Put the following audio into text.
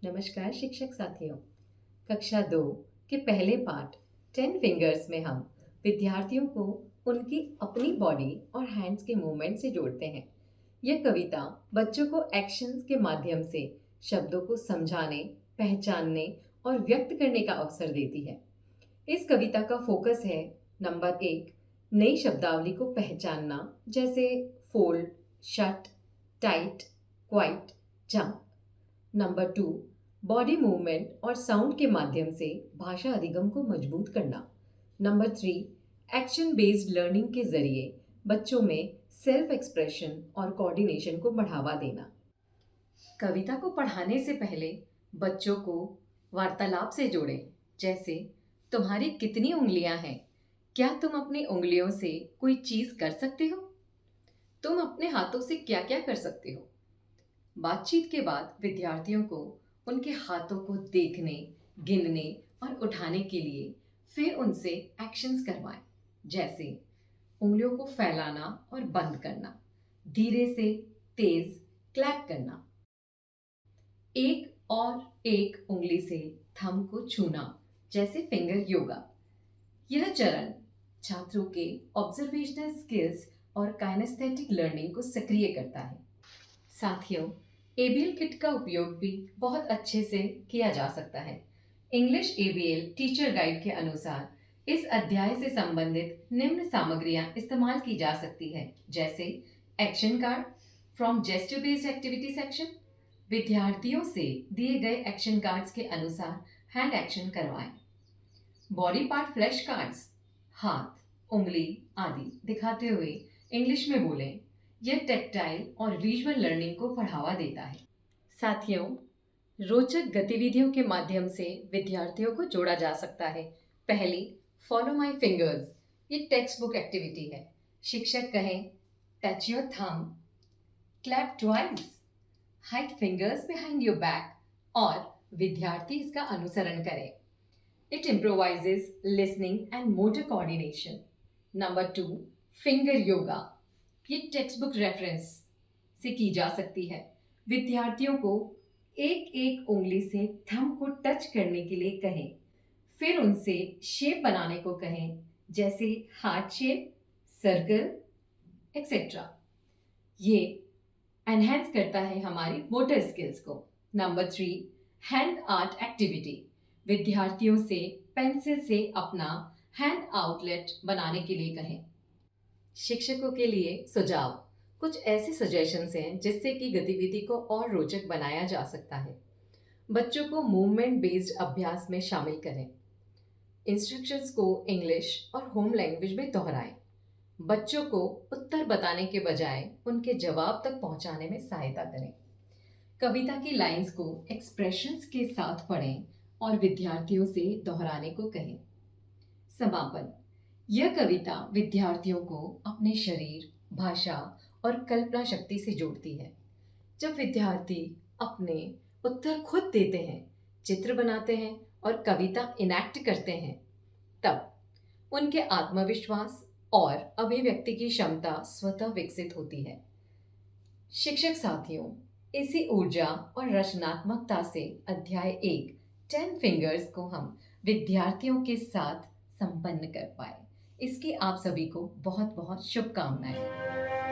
नमस्कार शिक्षक साथियों। कक्षा 2 के पहले पाठ 10 फिंगर्स में हम विद्यार्थियों को उनकी अपनी बॉडी और हैंड्स के मूवमेंट से जोड़ते हैं। यह कविता बच्चों को एक्शंस के माध्यम से शब्दों को समझाने, पहचानने और व्यक्त करने का अवसर देती है। इस कविता का फोकस है नंबर 1, नई शब्दावली को पहचानना, जैसे fold, shut, tight, quite, jump. Number 2, body movement और साउंड के माध्यम से भाषा अधिगम को मजबूत करना। नंबर 3, एक्शन बेस्ड लर्निंग के जरिए बच्चों में सेल्फ एक्सप्रेशन और कोऑर्डिनेशन को बढ़ावा देना। कविता को पढ़ाने से पहले बच्चों को वार्तालाप से जोड़ें, जैसे तुम्हारी कितनी उंगलियां हैं? क्या तुम अपनी उंगलियों से कोई चीज कर सकते हो? तुम अपने हाथों से क्या क्या कर सकते हो? बातचीत के बाद विद्यार्थियों को उनके हाथों को देखने, गिनने और उठाने के लिए फिर उनसे एक्शंस करवाएं, जैसे उंगलियों को फैलाना और बंद करना, धीरे से तेज क्लैप करना, एक और एक उंगली से थंब को छूना, जैसे फिंगर योगा। यह चरण छात्रों के ऑब्जर्वेशनल स्किल्स और काइनेस्थेटिक लर्निंग को सक्रिय करता है। साथियों, एबीएल किट का उपयोग भी बहुत अच्छे से किया जा सकता है। इंग्लिश एबीएल टीचर गाइड के अनुसार इस अध्याय से संबंधित निम्न सामग्रियां इस्तेमाल की जा सकती है, जैसे action card from gesture based activity section. विद्यार्थियों से दिए गए एक्शन कार्ड्स के अनुसार हैंड एक्शन करवाएं। बॉडी पार्ट फ्लैश कार्ड्स, हाथ, उंगली आदि दिखाते हुए इंग्लिश में बोलें। यह टेक्टाइल और विजुअल लर्निंग को बढ़ावा देता है। साथियों, रोचक गतिविधियों के माध्यम से विद्यार्थियों को जोड़ा जा सकता है। पहली, फॉलो माय फिंगर्स, ये टेक्स्ट बुक एक्टिविटी है। शिक्षक कहें touch your thumb, clap twice, hide fingers behind your back और विद्यार्थी इसका अनुसरण करें। It improvises listening and motor coordination. Number 2, finger yoga, ये टेक्स्ट बुक रेफरेंस से की जा सकती है। विद्यार्थियों को एक एक उंगली से थंब को टच करने के लिए कहें, फिर उनसे शेप बनाने को कहें, जैसे हार्ट शेप, सर्कल, एक्सेट्रा। ये एनहेंस करता है हमारी मोटर स्किल्स को। नंबर 3, हैंड आर्ट एक्टिविटी, विद्यार्थियों से पेंसिल से अपना हैंड आउटलेट बनाने के लिए कहें। शिक्षकों के लिए सुझाव, कुछ ऐसे सजेशंस हैं जिससे कि गतिविधि को और रोचक बनाया जा सकता है। बच्चों को मूवमेंट बेस्ड अभ्यास में शामिल करें। इंस्ट्रक्शंस को इंग्लिश और होम लैंग्वेज में दोहराएं। बच्चों को उत्तर बताने के बजाय उनके जवाब तक पहुंचाने में सहायता करें। कविता की लाइंस को एक्सप्रेशंस के साथ पढ़ें और विद्यार्थियों से दोहराने को कहें। समापन, यह कविता विद्यार्थियों को अपने शरीर, भाषा और कल्पना शक्ति से जोड़ती है। जब विद्यार्थी अपने उत्तर खुद देते हैं, चित्र बनाते हैं और कविता इनैक्ट करते हैं, तब उनके आत्मविश्वास और अभिव्यक्ति की क्षमता स्वतः विकसित होती है। शिक्षक साथियों, इसी ऊर्जा और रचनात्मकता से अध्याय 1 10 फिंगर्स को हम विद्यार्थियों के साथ संपन्न कर पाए। इसकी आप सभी को बहुत बहुत शुभकामनाएं।